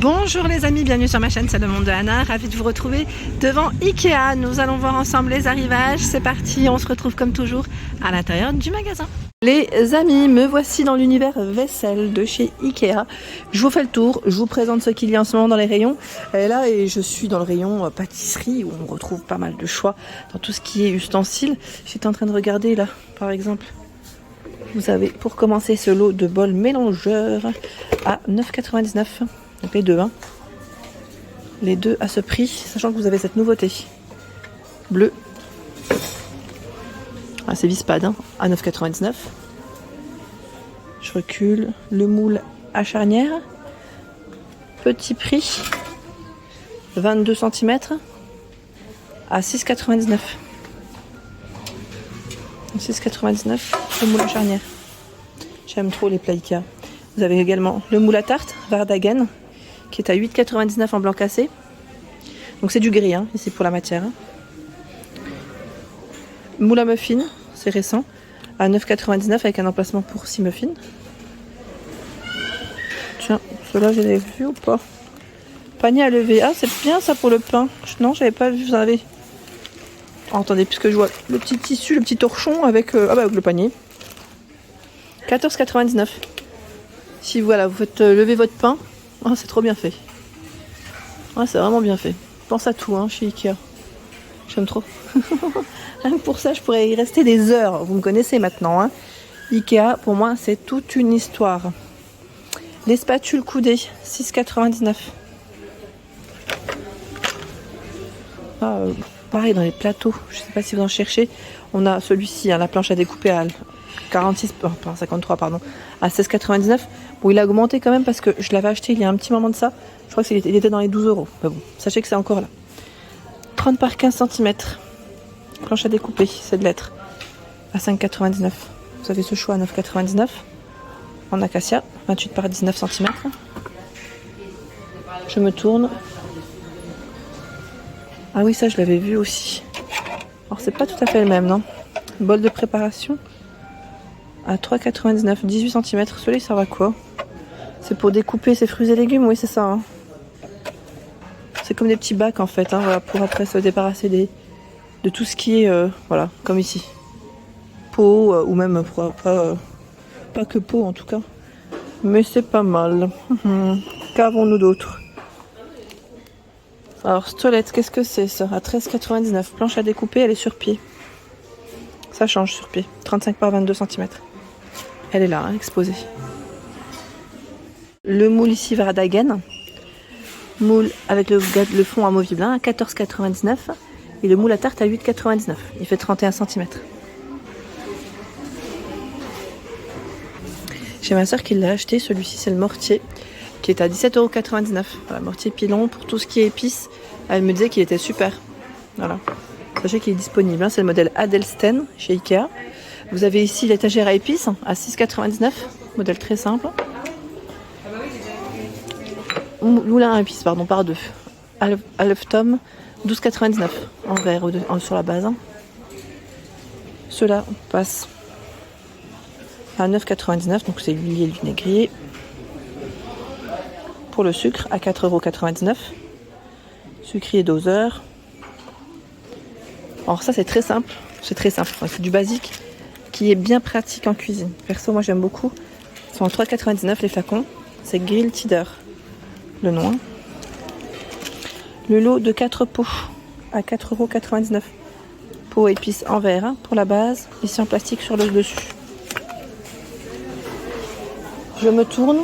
Bonjour les amis, bienvenue sur ma chaîne, c'est le monde de Anna, ravie de vous retrouver devant Ikea. Nous allons voir ensemble les arrivages, c'est parti, on se retrouve comme toujours à l'intérieur du magasin. Les amis, me voici dans l'univers vaisselle de chez Ikea. Je vous fais le tour, je vous présente ce qu'il y a en ce moment dans les rayons. Et là, je suis dans le rayon pâtisserie où on retrouve pas mal de choix dans tout ce qui est ustensiles. J'étais en train de regarder là, par exemple. Vous avez pour commencer ce lot de bols mélangeurs à 9,99 €. Donc les deux, hein. Les deux à ce prix, sachant que vous avez cette nouveauté. Bleu. Ah, c'est Vispad, hein, à 9,99 €. Je recule. Le moule à charnière. Petit prix. 22 cm. À 6,99 €. 6,99 € le moule à charnière. J'aime trop les plats Ikea. Vous avez également le moule à tarte Vardagen qui est à 8,99 € en blanc cassé. Donc c'est du gris, hein, ici pour la matière. Moule à muffins, c'est récent, à 9,99 € avec un emplacement pour 6 muffins. Tiens, ceux-là je l'avais vu ou pas? Panier à lever, ah c'est bien ça pour le pain. Non, j'avais pas vu, vous en avez. Oh, attendez, puisque je vois le petit tissu, le petit torchon avec, avec le panier. 14,99 €. Si voilà, vous faites lever votre pain, oh, c'est trop bien fait. Ouais, c'est vraiment bien fait. Pense à tout, hein, chez Ikea. J'aime trop. Rien que pour ça, je pourrais y rester des heures. Vous me connaissez maintenant, hein. Ikea, pour moi, c'est toute une histoire. Les spatules coudées, 6,99 €. Ah, pareil dans les plateaux. Je ne sais pas si vous en cherchez. On a celui-ci, hein, la planche à découper à 53, pardon, à 16,99 €. Bon, il a augmenté quand même parce que je l'avais acheté il y a un petit moment de ça. Je crois qu'il était dans les 12 €. Mais bon, sachez que c'est encore là. 30 par 15 cm. Planche à découper, c'est de lettres. À 5,99 €. Vous avez ce choix à 9,99 € en acacia, 28 par 19 cm. Je me tourne. Ah oui, ça je l'avais vu aussi. Alors c'est pas tout à fait le même, non? Bol de préparation à 3,99 €, 18 cm. Celui-là, il sert à quoi? C'est pour découper ses fruits et légumes, oui, c'est ça. Hein. C'est comme des petits bacs en fait, hein, voilà, pour après se débarrasser de tout ce qui est, voilà, comme ici. Peau, ou même pas que peau en tout cas. Mais c'est pas mal. Qu'avons-nous d'autre? Alors, Stolette, qu'est-ce que c'est ça? À 13,99 €. Planche à découper, elle est sur pied. Ça change sur pied. 35 par 22 cm. Elle est là, hein, exposée. Le moule ici Vardagen. Moule avec le fond amovible, hein, à 14,99 €. Et le moule à tarte à 8,99 €. Il fait 31 cm. J'ai ma soeur qui l'a acheté. Celui-ci, c'est le mortier, qui est à 17,99 €. Voilà, mortier pilon pour tout ce qui est épices. Elle me disait qu'il était super. Voilà. Sachez qu'il est disponible. Hein. C'est le modèle Adelsten chez Ikea. Vous avez ici l'étagère à épices à 6,99 €. Modèle très simple. Moulin à épices, pardon, par deux. Alftom, 12,99 € en verre sur la base. Hein. Cela passe à 9,99 €, donc c'est l'huile et le vinaigrier. Pour le sucre, à 4,99 €. Sucrier doseur. Alors ça, c'est très simple. C'est très simple. C'est du basique qui est bien pratique en cuisine. Perso, moi, j'aime beaucoup. Ils sont en 3,99 € les flacons. C'est Grill Tider. Le nom. Hein. Le lot de 4 pots à 4,99 €. Pot épices en verre, hein, pour la base. Ici en plastique sur le dessus. Je me tourne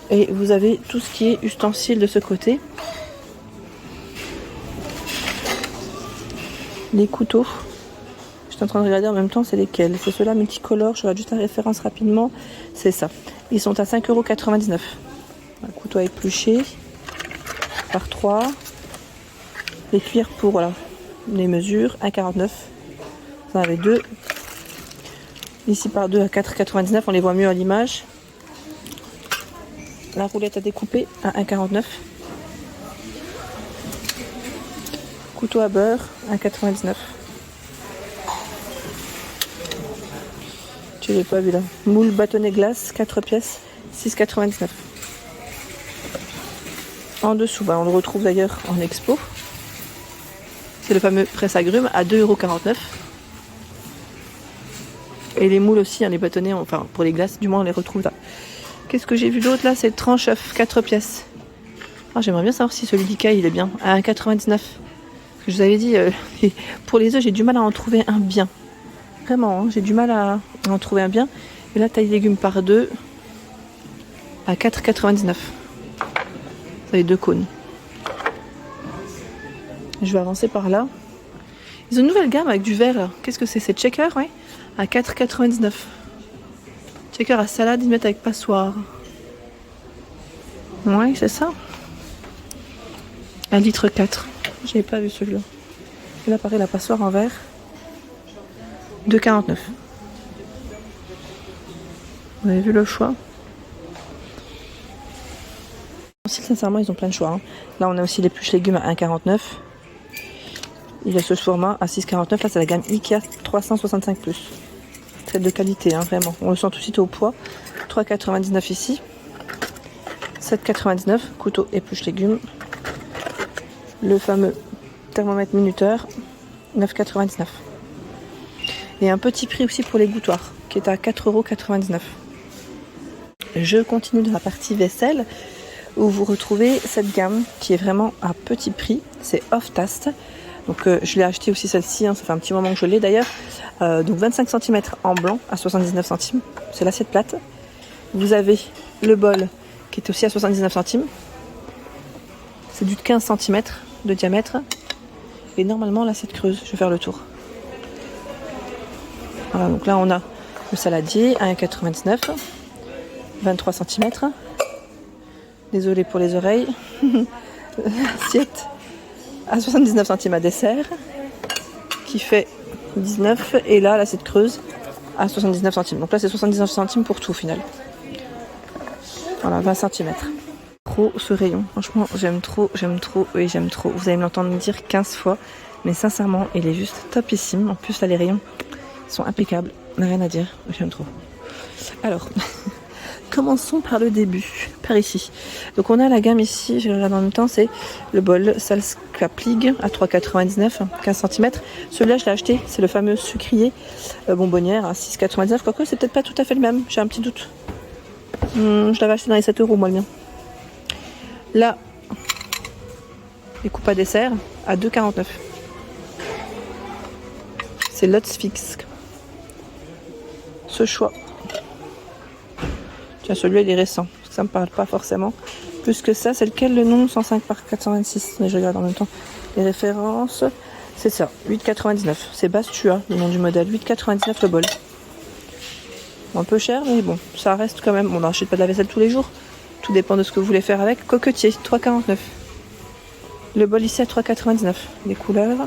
et vous avez tout ce qui est ustensiles de ce côté. Les couteaux. Je suis en train de regarder en même temps c'est lesquels. C'est ceux-là multicolores. Je regarde juste la référence rapidement. C'est ça. Ils sont à 5,99 €. Un couteau à éplucher par 3. Les cuirs pour voilà, les mesures, 1,49 €. Vous en avez deux. Ici par 2 à 4,99 €. On les voit mieux à l'image. La roulette à découper à 1,49 €. Couteau à beurre, 1,99 €. Je l'ai pas vu là. Moule bâtonnet glace, 4 pièces, 6,99 €. en dessous. Bah, on le retrouve d'ailleurs en expo. C'est le fameux presse-agrumes à 2,49 €. Et les moules aussi, hein, les bâtonnets, enfin pour les glaces, du moins on les retrouve là. Qu'est-ce que j'ai vu d'autre là? C'est tranche œuf, 4 pièces. Ah, j'aimerais bien savoir si celui d'Ikea il est bien. À 1,99 €. Je vous avais dit, pour les œufs, j'ai du mal à en trouver un bien. Vraiment, hein, j'ai du mal à en trouver un bien. Et là, taille légumes par 2 à 4,99 €. Ça fait 2 cônes. Je vais avancer par là. Ils ont une nouvelle gamme avec du vert là. Qu'est-ce que c'est? C'est Checker, ouais. À 4,99 €. Checker à salade, ils mettent avec passoire. Ouais, c'est ça. 1,4 litre. J'avais pas vu celui-là. Et là, pareil, la passoire en verre. 2,49 €. Vous avez vu le choix? Aussi, sincèrement, ils ont plein de choix. Hein. Là, on a aussi les pluches légumes à 1,49 €. Il y a ce format à 6,49 €. Là, c'est la gamme Ikea 365+. Très de qualité, hein, vraiment. On le sent tout de suite au poids. 3,99 € ici. 7,99 €. Couteau et pluches légumes. Le fameux thermomètre minuteur. 9,99 €. Et un petit prix aussi pour les gouttoirs, qui est à 4,99 €. Je continue dans la partie vaisselle, où vous retrouvez cette gamme qui est vraiment à petit prix. C'est Off Taste. Donc je l'ai acheté aussi celle-ci, hein, ça fait un petit moment que je l'ai d'ailleurs. Donc 25 cm en blanc à 79 centimes. C'est l'assiette plate. Vous avez le bol qui est aussi à 79 centimes. C'est du 15 cm de diamètre. Et normalement l'assiette creuse. Je vais faire le tour. Voilà, donc là on a le saladier à 1,99 €. 23 cm. Désolée pour les oreilles. L'assiette à 79 centimes à dessert, qui fait 19, et là l'assiette creuse à 79 centimes. Donc là c'est 79 centimes pour tout au final. Voilà, 20 cm. Trop ce rayon, franchement j'aime trop, oui j'aime trop. Vous allez me l'entendre me dire 15 fois, mais sincèrement il est juste topissime. En plus là les rayons sont impeccables, rien à dire, j'aime trop. Alors, commençons par le début, par ici. Donc on a la gamme ici, je regarde en même temps, c'est le bol Salskaplig à 3,99 €, 15 cm. Celui-là je l'ai acheté, c'est le fameux sucrier bonbonnière à 6,99 €. Quoique c'est peut-être pas tout à fait le même, j'ai un petit doute. Je l'avais acheté dans les 7 € moi le mien. Là, les coupes à dessert à 2,49 €. C'est Lutz Fix. Ce choix. Tiens, celui-là il est récent, parce que ça me parle pas forcément. Plus que ça, c'est lequel le nom? 105 par 426. Mais je regarde en même temps les références. C'est ça, 8,99 €. C'est Bastua, le nom du modèle. 8,99 € le bol. Un peu cher, mais bon, ça reste quand même. On n'achète pas de la vaisselle tous les jours. Tout dépend de ce que vous voulez faire avec. Coquetier, 3,49 €. Le bol ici à 3,99 €. Les couleurs.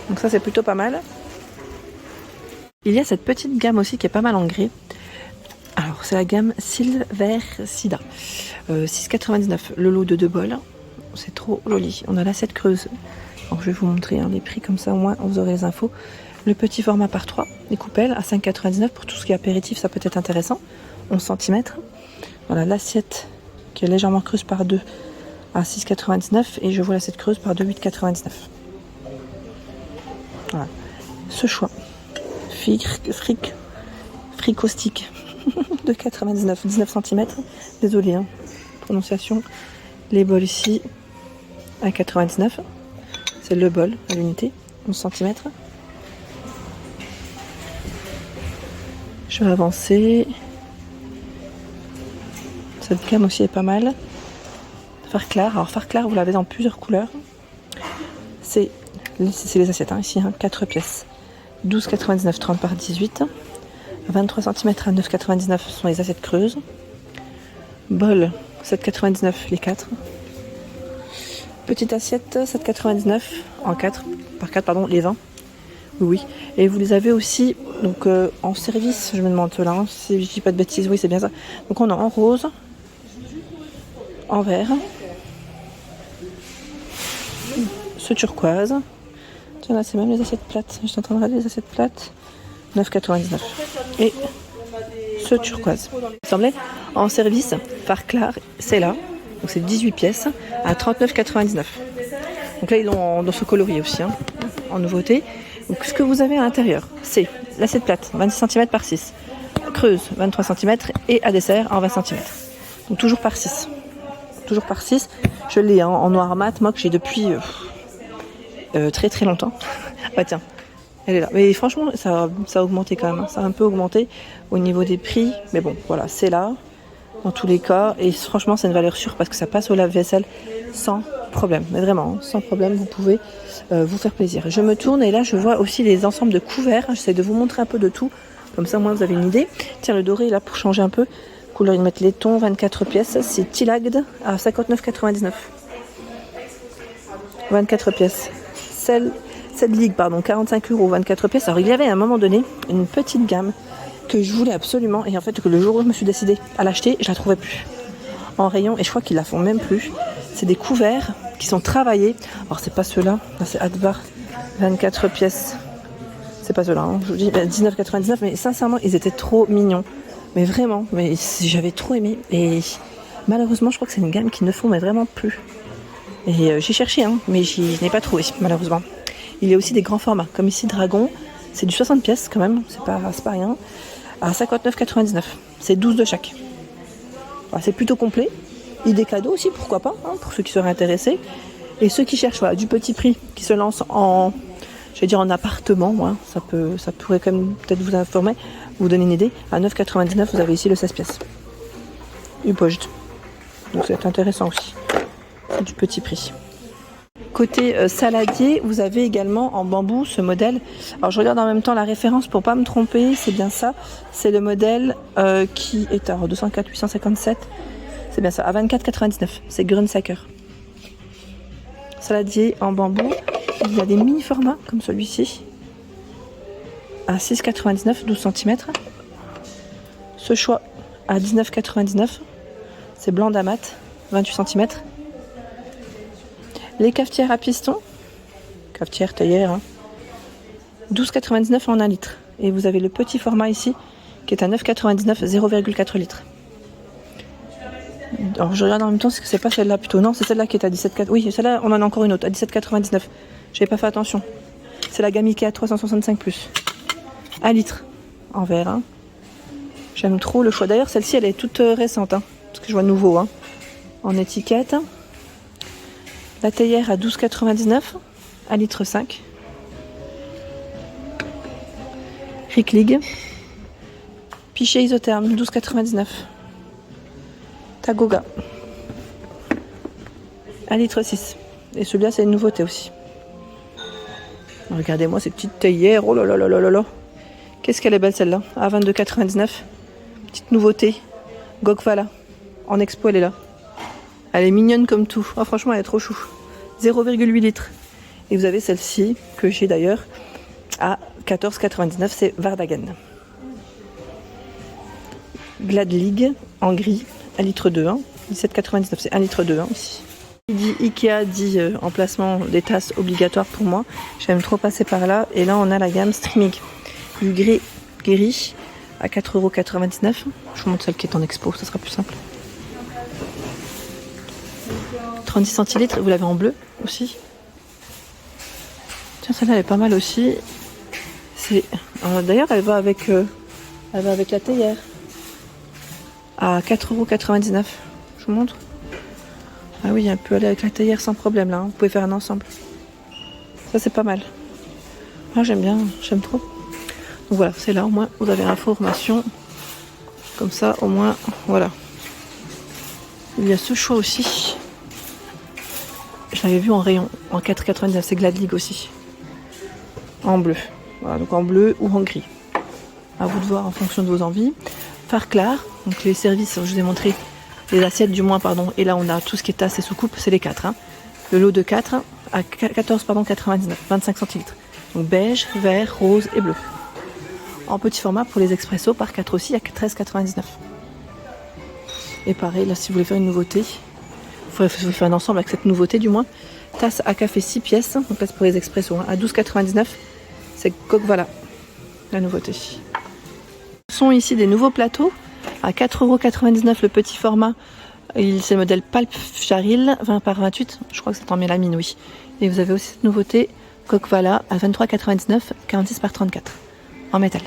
Donc ça, c'est plutôt pas mal. Il y a cette petite gamme aussi qui est pas mal en gris. Alors, c'est la gamme Silver Sida. 6,99 € le lot de 2 bols. C'est trop joli. On a l'assiette creuse. Alors, je vais vous montrer les prix comme ça, au moins vous aurez les infos. Le petit format par 3, les coupelles à 5,99 € pour tout ce qui est apéritif, ça peut être intéressant. 11 cm. Voilà, l'assiette qui est légèrement creuse par 2 à 6,99 € et je vois l'assiette creuse par 2, 8,99 €. Voilà, ce choix. Fricostique de 99, 19 cm. Désolé, prononciation. Les bols ici à 99. C'est le bol à l'unité, 11 cm. Je vais avancer. Cette gamme aussi est pas mal. Fard clair. Alors fard clair, vous l'avez dans plusieurs couleurs. C'est les assiettes, ici, 4 pièces. 12,99 30 par 18. 23 cm à 9,99 sont les assiettes creuses. Bol 7,99 les 4. Petite assiette 7,99 en 4 par 4 pardon les 20. Oui. Et vous les avez aussi donc en service, je me demande là, si je dis pas de bêtises, oui c'est bien ça. Donc on a en rose, en vert, ce turquoise. Tiens là c'est même les assiettes plates. Je suis en train de regarder les assiettes plates. 9,99. Et ce turquoise. Il semblait En service, Farclar, c'est là. Donc c'est 18 pièces à 39,99. Donc là, ils l'ont dans ce coloris aussi, hein, en nouveauté. Donc ce que vous avez à l'intérieur, c'est l'assiette plate, 26 cm par 6. Creuse, 23 cm. Et à dessert, en 20 cm. Donc toujours par 6. Toujours par 6. Je l'ai en noir mat, moi que j'ai depuis très très longtemps. Bah tiens, elle est là. Mais franchement, ça a augmenté quand même. Hein. Ça a un peu augmenté au niveau des prix. Mais bon, voilà, c'est là. Dans tous les cas. Et franchement, c'est une valeur sûre parce que ça passe au lave-vaisselle sans problème. Mais vraiment, sans problème, vous pouvez vous faire plaisir. Je me tourne et là, je vois aussi les ensembles de couverts. J'essaie de vous montrer un peu de tout. Comme ça, moi, vous avez une idée. Tiens, le doré, là, pour changer un peu. Couleur, ils mettent laiton, 24 pièces. C'est Tilagd à 59,99. 24 pièces. Cette ligue, pardon, 45 €, 24 pièces. Alors, il y avait à un moment donné une petite gamme que je voulais absolument. Et en fait, que le jour où je me suis décidée à l'acheter, je la trouvais plus en rayon. Et je crois qu'ils la font même plus. C'est des couverts qui sont travaillés. Alors, c'est pas ceux-là. Là, c'est Advar, 24 pièces. C'est pas ceux-là, hein. Je vous dis 19,99, mais sincèrement, ils étaient trop mignons. Mais vraiment, mais j'avais trop aimé. Et malheureusement, je crois que c'est une gamme qui ne font mais vraiment plus. Et j'ai cherché, hein, mais je n'ai pas trouvé, malheureusement. Il y a aussi des grands formats, comme ici Dragon. C'est du 60 pièces quand même, c'est pas rien. À 59,99. C'est 12 de chaque. Voilà, c'est plutôt complet. Idée cadeau aussi, pourquoi pas, hein, pour ceux qui seraient intéressés. Et ceux qui cherchent du petit prix, qui se lancent en appartement, hein, ça pourrait quand même peut-être vous informer, vous donner une idée. À 9,99, vous avez ici le 16 pièces. Upojd. Donc c'est intéressant aussi. C'est du petit prix. Côté saladier, vous avez également en bambou ce modèle. Alors je regarde en même temps la référence pour pas me tromper, c'est bien ça. C'est le modèle qui est à 204 857. C'est bien ça, à 24,99. C'est Grunsacker. Saladier en bambou. Il y a des mini formats comme celui-ci. À 6,99, 12 cm. Ce choix à 19,99. C'est blanc d'amat, 28 cm. Les cafetières à piston. Cafetière, théière. Hein, 12,99 en 1 litre. Et vous avez le petit format ici qui est à 9,99, 0,4 litres. Alors je regarde en même temps, est-ce que c'est pas celle-là plutôt? Non, c'est celle-là qui est à 17,99. Oui, celle-là, on en a encore une autre, à 17,99. J'avais pas fait attention. C'est la gamme Ikea 365+. 1 litre en verre. Hein. J'aime trop le choix. D'ailleurs, celle-ci, elle est toute récente. Hein, parce que je vois nouveau. Hein, en étiquette. La théière à 12,99. 1 litre 5. Ricklig. Pichet isotherme, 12,99. Tagoga. 1 litre 6. Et celui-là, c'est une nouveauté aussi. Regardez-moi ces petites théières. Oh là là là là là là. Qu'est-ce qu'elle est belle celle-là. À 22,99. Petite nouveauté. Gokvala. En expo, elle est là. Elle est mignonne comme tout. Oh, franchement, elle est trop chou. 0,8 litres. Et vous avez celle-ci, que j'ai d'ailleurs, à 14,99. C'est Vardagen. Gladlig en gris. 1 litre 2. Hein. 17,99. C'est 1 litre 2 hein, ici. Dit Ikea dit emplacement des tasses obligatoires pour moi. J'aime trop passer par là. Et là, on a la gamme Streaming. Du gris à 4,99 €. Je vous montre celle qui est en expo, ça sera plus simple. 36 centilitres. Vous l'avez en bleu aussi. Tiens, celle-là, elle est pas mal aussi. D'ailleurs, elle va avec la théière. À 4,99 €. Je vous montre. Ah oui, elle peut aller avec la théière sans problème là. Hein. Vous pouvez faire un ensemble. Ça, c'est pas mal. Moi, j'aime bien. J'aime trop. Donc voilà, c'est là. Au moins, vous avez l'information. Comme ça, au moins, voilà. Il y a ce choix aussi. Je l'avais vu en rayon. En 4,99. C'est Gladlig aussi. En bleu. Voilà, donc en bleu ou en gris. À vous de voir en fonction de vos envies. Farclar. Donc les services, je vous ai montré. Les assiettes du moins, pardon. Et là, on a tout ce qui est tasse et soucoupe, c'est les 4. Hein. Le lot de 4 à 14,99, 25 centilitres. Donc beige, vert, rose et bleu. En petit format pour les expressos, par 4 aussi, à 13,99. Et pareil, là, si vous voulez faire une nouveauté, il faudrait faire un ensemble avec cette nouveauté du moins. Tasse à café 6 pièces, donc là c'est pour les expressos, hein, à 12,99. C'est Gokvala, la nouveauté. Ce sont ici des nouveaux plateaux. à 4,99 € le petit format. C'est le modèle Palp Charil 20 par 28, je crois que c'est en mélamine, oui. Et vous avez aussi cette nouveauté Coq-Vala à 23,99 €, 46 par 34 en métal.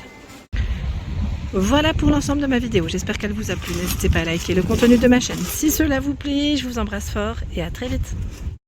Voilà pour l'ensemble de ma vidéo, j'espère qu'elle vous a plu. N'hésitez pas à liker le contenu de ma chaîne si cela vous plaît. Je vous embrasse fort et à très vite.